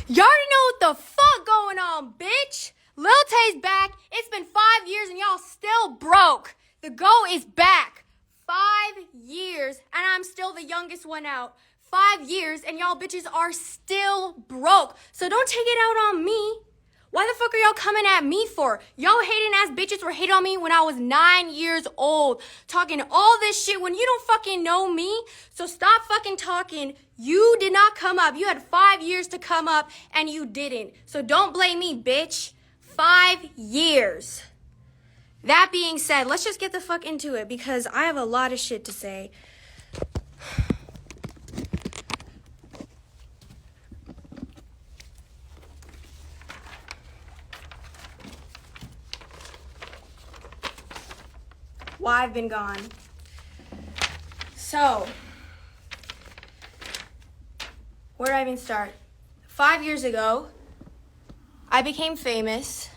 You already know what the fuck going on, bitch. Lil Tay's back. It's been 5 years and y'all still broke. The GOAT is back. 5 years and I'm still the youngest one out. 5 years and y'all bitches are still broke. So don't take it out on me. Why the fuck are y'all coming at me for? Y'all hating ass bitches were hating on me when I was 9 years old. Talking all this shit when you don't fucking know me. So stop fucking talking. You did not come up. You had 5 years to come up and you didn't. So don't blame me, bitch. 5 years. That being said, let's just get the fuck into it because I have a lot of shit to say. Why I've been gone. So, where did I even start? 5 years ago, I became famous,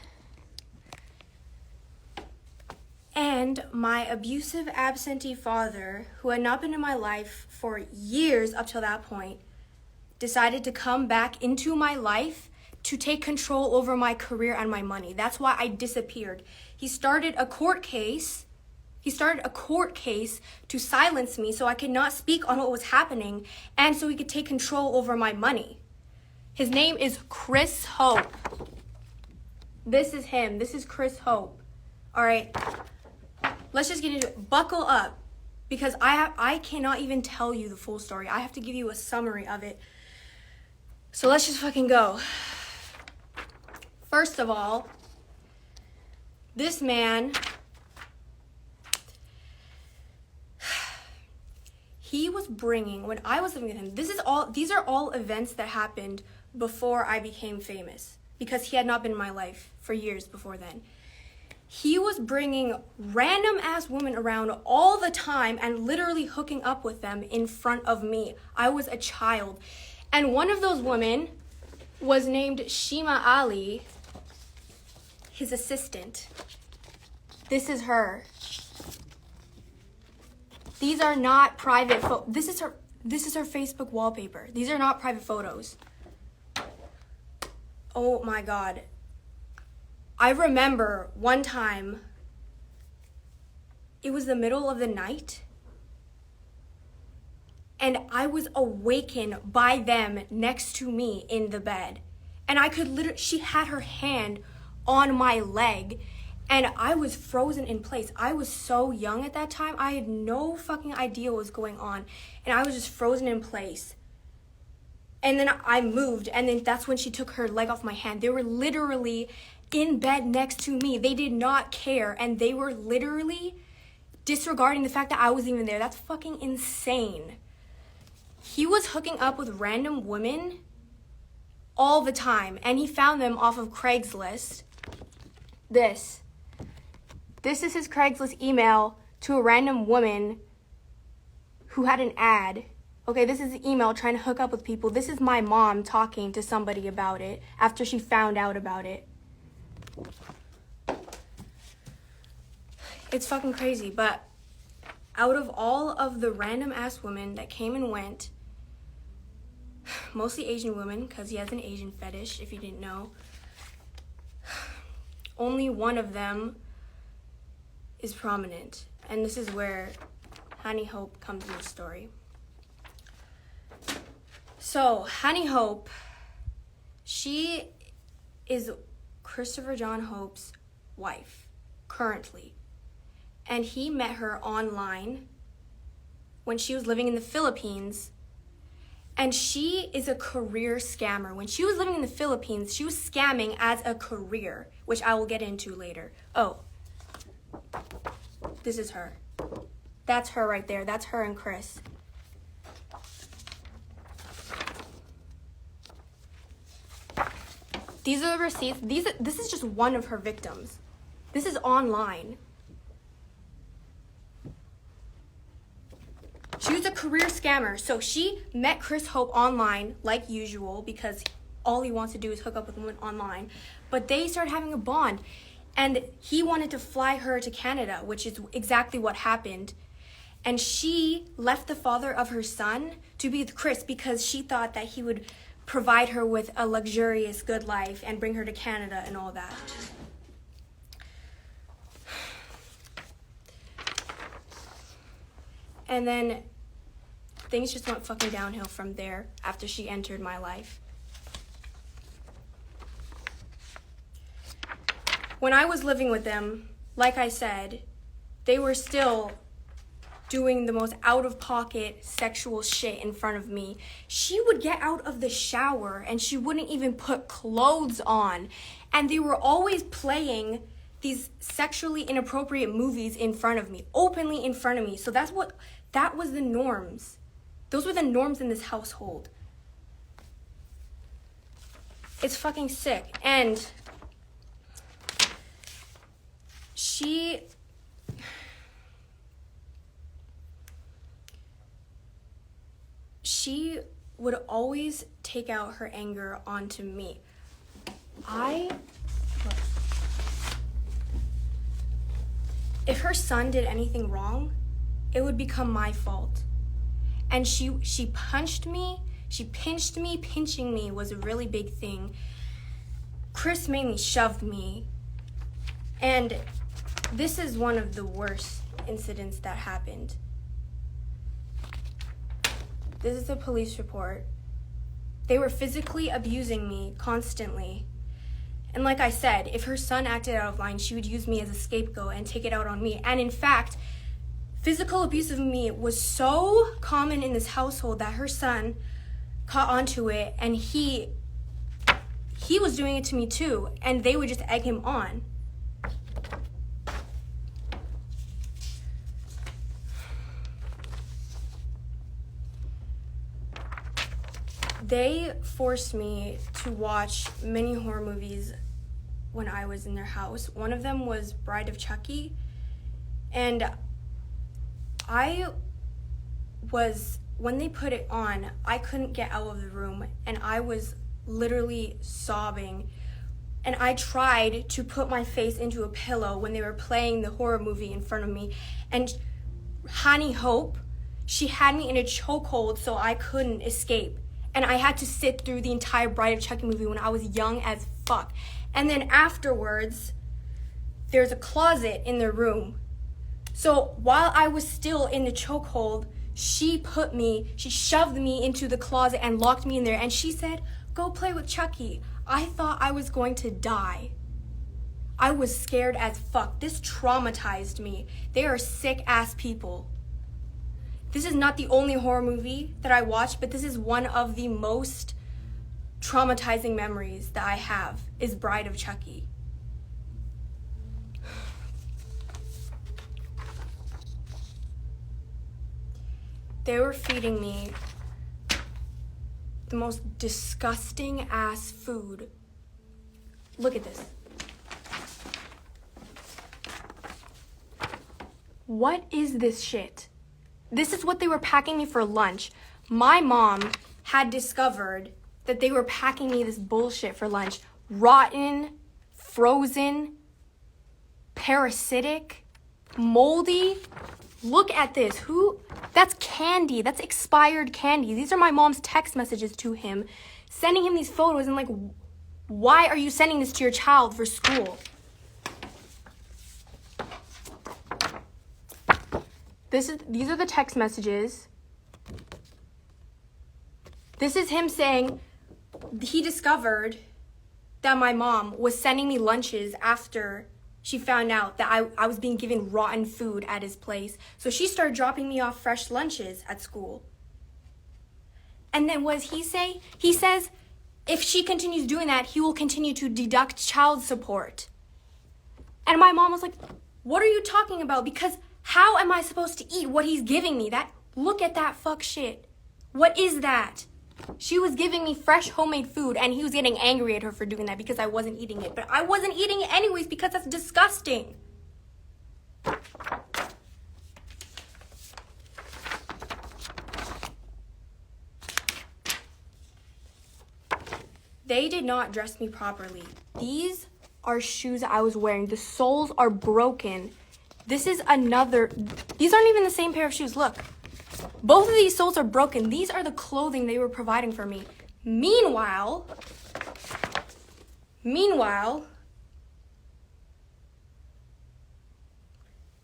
and my abusive absentee father, who had not been in my life for years up till that point, decided to come back into my life to take control over my career and my money. That's why I disappeared. He started a court case to silence me so I could not speak on what was happening and so he could take control over my money. His name is Chris Hope. This is him. This is Chris Hope. All right. Let's just get into it. Buckle up because I cannot even tell you the full story. I have to give you a summary of it. So let's just fucking go. First of all, this man, he was bringing, when I was living with him, these are all events that happened before I became famous because he had not been in my life for years before then. He was bringing random ass women around all the time and literally hooking up with them in front of me. I was a child. And one of those women was named Shima Ali, his assistant. This is her. These are not private this is her Facebook wallpaper. These are not private photos. Oh my God. I remember one time, it was the middle of the night, and I was awakened by them next to me in the bed. And I could literally, she had her hand on my leg, and I was frozen in place. I was so young at that time. I had no fucking idea what was going on. And I was just frozen in place. And then I moved, and then that's when she took her leg off my hand. They were literally in bed next to me. They did not care, and they were literally disregarding the fact that I wasn't even there. That's fucking insane. He was hooking up with random women all the time, and he found them off of Craigslist. This is his Craigslist email to a random woman who had an ad. Okay, this is the email trying to hook up with people. This is my mom talking to somebody about it after she found out about it. It's fucking crazy, but out of all of the random ass women that came and went, mostly Asian women, because he has an Asian fetish, if you didn't know, only one of them is prominent, and this is where Honey Hope comes in the story. So, Honey Hope, she is Christopher John Hope's wife, currently. And he met her online when she was living in the Philippines. And she is a career scammer. When she was living in the Philippines, she was scamming as a career, which I will get into later. Oh, this is her. That's her right there. That's her and Chris. These are the receipts. This is just one of her victims. This is online. She was a career scammer. So she met Chris Hope online, like usual, because all he wants to do is hook up with women online. But they started having a bond. And he wanted to fly her to Canada, which is exactly what happened. And she left the father of her son to be with Chris because she thought that he would provide her with a luxurious good life and bring her to Canada and all that. And then things just went fucking downhill from there after she entered my life. When I was living with them, like I said, they were still doing the most out-of-pocket sexual shit in front of me. She would get out of the shower and she wouldn't even put clothes on. And they were always playing these sexually inappropriate movies in front of me, openly in front of me. So that was the norms. Those were the norms in this household. It's fucking sick. And she would always take out her anger onto me. If her son did anything wrong, it would become my fault. And she punched me, she pinched me. Pinching me was a really big thing. Chris mainly shoved me. And this is one of the worst incidents that happened. This is a police report. They were physically abusing me constantly. And like I said, if her son acted out of line, she would use me as a scapegoat and take it out on me. And in fact, physical abuse of me was so common in this household that her son caught onto it, and he was doing it to me too, and they would just egg him on. They forced me to watch many horror movies when I was in their house. One of them was Bride of Chucky, and when they put it on, I couldn't get out of the room, and I was literally sobbing. And I tried to put my face into a pillow when they were playing the horror movie in front of me. And Honey Hope, she had me in a chokehold so I couldn't escape. And I had to sit through the entire Bride of Chucky movie when I was young as fuck. And then afterwards, there's a closet in the room. So while I was still in the chokehold, she shoved me into the closet and locked me in there. And she said, "Go play with Chucky." I thought I was going to die. I was scared as fuck. This traumatized me. They are sick ass people. This is not the only horror movie that I watched, but this is one of the most traumatizing memories that I have, is Bride of Chucky. They were feeding me the most disgusting ass food. Look at this. What is this shit? This is what they were packing me for lunch. My mom had discovered that they were packing me this bullshit for lunch. Rotten, frozen, parasitic, moldy. Look at this. That's candy. That's expired candy. These are my mom's text messages to him, sending him these photos and like, why are you sending this to your child for school? These are the text messages. This is him saying he discovered that my mom was sending me lunches after she found out that I was being given rotten food at his place. So she started dropping me off fresh lunches at school. And then what does he say? He says if she continues doing that, he will continue to deduct child support. And my mom was like, "What are you talking about? Because how am I supposed to eat what he's giving me? Look at that fuck shit. What is that?" She was giving me fresh homemade food, and he was getting angry at her for doing that because I wasn't eating it. But I wasn't eating it anyways because that's disgusting. They did not dress me properly. These are shoes I was wearing. The soles are broken. These aren't even the same pair of shoes. Look, both of these soles are broken. These are the clothing they were providing for me. Meanwhile,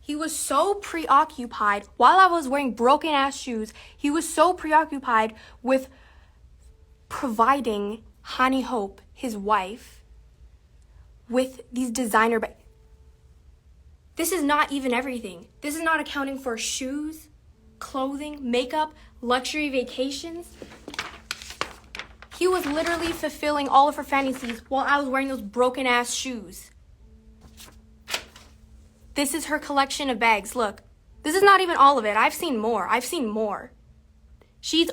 he was so preoccupied, while I was wearing broken ass shoes, he was so preoccupied with providing Honey Hope, his wife, with these designer bags. This is not even everything. This is not accounting for shoes, clothing, makeup, luxury vacations. He was literally fulfilling all of her fantasies while I was wearing those broken ass shoes. This is her collection of bags. Look, this is not even all of it. I've seen more. This is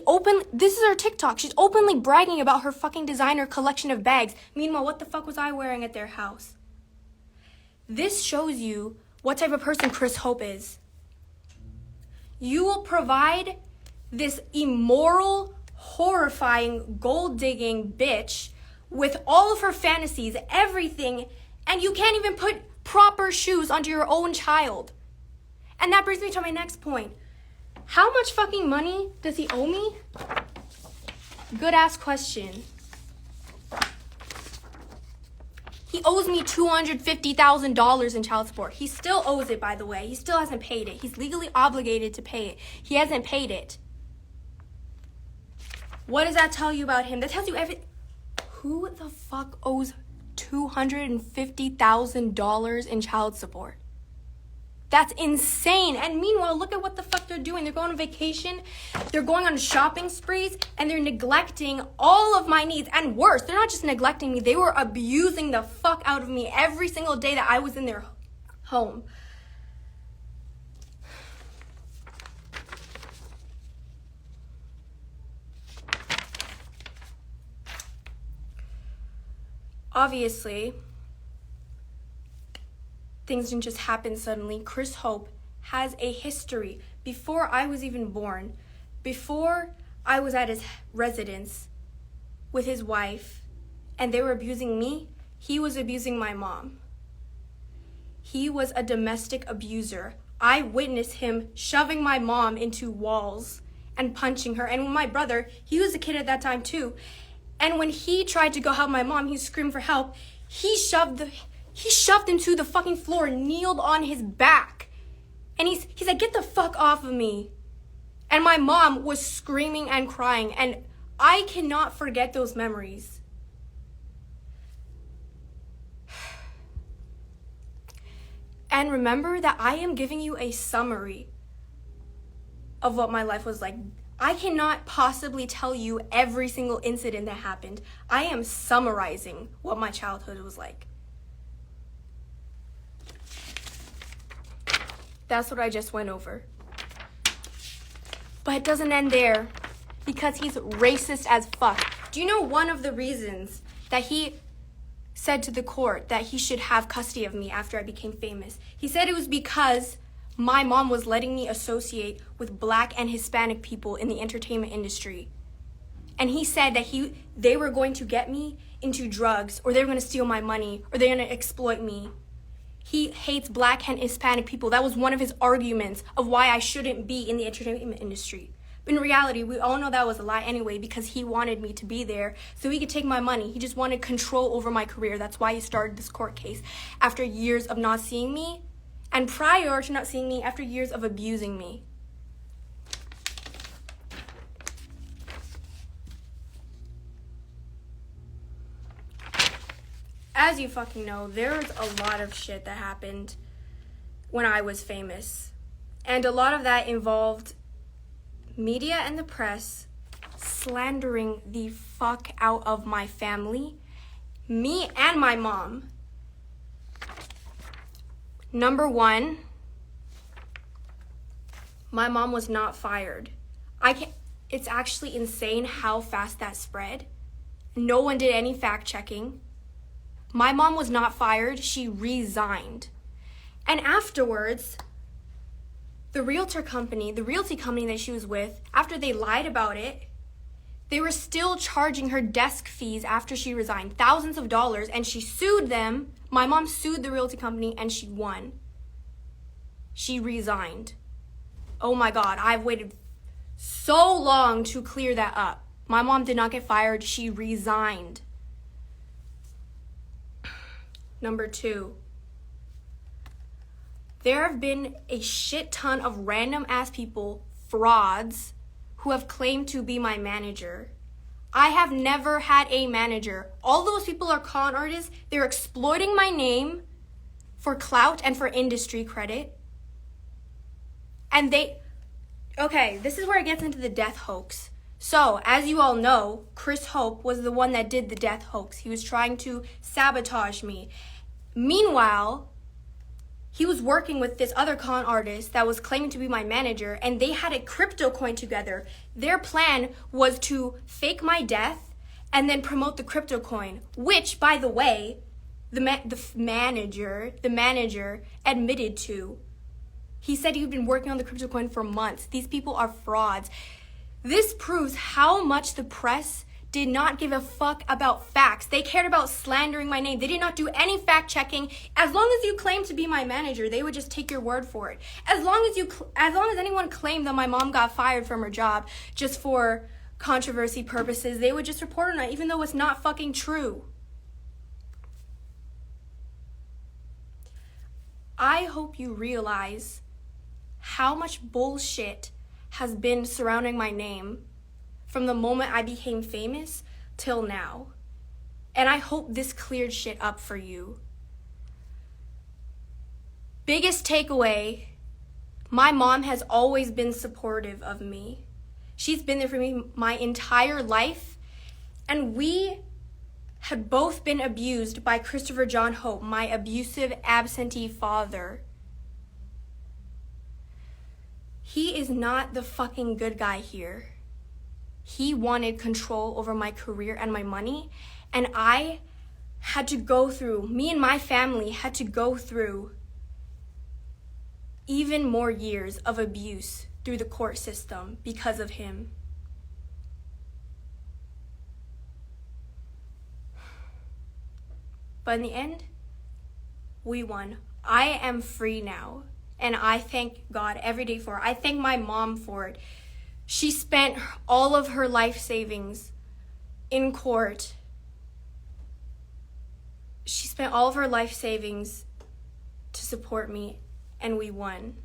her TikTok. She's openly bragging about her fucking designer collection of bags. Meanwhile, what the fuck was I wearing at their house? This shows you what type of person Chris Hope is. You will provide this immoral, horrifying, gold-digging bitch with all of her fantasies, everything, and you can't even put proper shoes onto your own child. And that brings me to my next point. How much fucking money does he owe me? Good ass question. He owes me $250,000 in child support. He still owes it, by the way. He still hasn't paid it. He's legally obligated to pay it. He hasn't paid it. What does that tell you about him? That tells you everything. Who the fuck owes $250,000 in child support? That's insane. And meanwhile, look at what the fuck they're doing. They're going on vacation, they're going on shopping sprees, and they're neglecting all of my needs. And worse, they're not just neglecting me, they were abusing the fuck out of me every single day that I was in their home. Obviously, things didn't just happen suddenly. Chris Hope has a history. Before I was even born, before I was at his residence with his wife and they were abusing me, he was abusing my mom. He was a domestic abuser. I witnessed him shoving my mom into walls and punching her. And my brother, he was a kid at that time too. And when he tried to go help my mom, he screamed for help. He shoved him to the fucking floor, kneeled on his back. And he's like, get the fuck off of me. And my mom was screaming and crying. And I cannot forget those memories. And remember that I am giving you a summary of what my life was like. I cannot possibly tell you every single incident that happened. I am summarizing what my childhood was like. That's what I just went over. But it doesn't end there, because he's racist as fuck. Do you know one of the reasons that he said to the court that he should have custody of me after I became famous? He said it was because my mom was letting me associate with Black and Hispanic people in the entertainment industry. And he said that they were going to get me into drugs, or they were going to steal my money, or they're going to exploit me. He hates Black and Hispanic people. That was one of his arguments of why I shouldn't be in the entertainment industry. But in reality, we all know that was a lie anyway, because he wanted me to be there so he could take my money. He just wanted control over my career. That's why he started this court case after years of not seeing me, and prior to not seeing me, after years of abusing me. As you fucking know, there's a lot of shit that happened when I was famous. And a lot of that involved media and the press slandering the fuck out of my family, me and my mom. Number one, my mom was not fired. It's actually insane how fast that spread. No one did any fact checking. My mom was not fired, she resigned. And afterwards, the realty company that she was with, after they lied about it, they were still charging her desk fees after she resigned, thousands of dollars, and she sued them. My mom sued the realty company and she won. She resigned. Oh my God, I've waited so long to clear that up. My mom did not get fired. She resigned. Number 2. There have been a shit ton of random ass people, frauds, who have claimed to be my manager. I have never had a manager. All those people are con artists. They're exploiting my name for clout and for industry credit. And okay, this is where it gets into the death hoax. So, as you all know, Chris Hope was the one that did the death hoax. He was trying to sabotage me. Meanwhile, he was working with this other con artist that was claiming to be my manager, and they had a crypto coin together. Their plan was to fake my death and then promote the crypto coin, which, by the way, the manager admitted to. He said he'd been working on the crypto coin for months. These people are frauds. This proves how much the press did not give a fuck about facts. They cared about slandering my name. They did not do any fact checking. As long as you claim to be my manager, they would just take your word for it. As long as anyone claimed that my mom got fired from her job just for controversy purposes, they would just report on it, even though it's not fucking true. I hope you realize how much bullshit has been surrounding my name from the moment I became famous till now. And I hope this cleared shit up for you. Biggest takeaway, my mom has always been supportive of me. She's been there for me my entire life. And we had both been abused by Christopher John Hope, my abusive, absentee father. He is not the fucking good guy here. He wanted control over my career and my money, and I had to go through, me and my family had to go through even more years of abuse through the court system because of him. But in the end, we won. I am free now, and I thank God every day for it. I thank my mom for it. She spent all of her life savings in court. She spent all of her life savings to support me, and we won.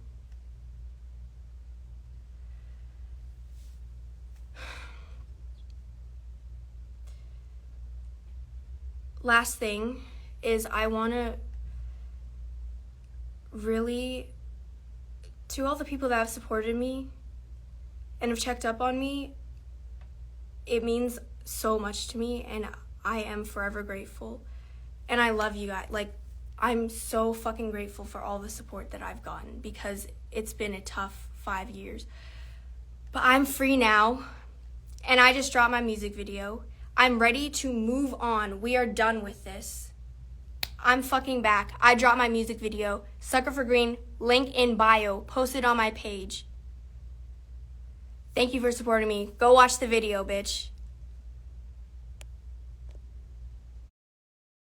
Last thing is I want to really, to all the people that have supported me and have checked up on me, it means so much to me, and I am forever grateful. And I love you guys. Like, I'm so fucking grateful for all the support that I've gotten, because it's been a tough 5 years. But I'm free now, and I just dropped my music video. I'm ready to move on. We are done with this. I'm fucking back. I dropped my music video. Sucker for Green, link in bio, posted on my page. Thank you for supporting me. Go watch the video, bitch.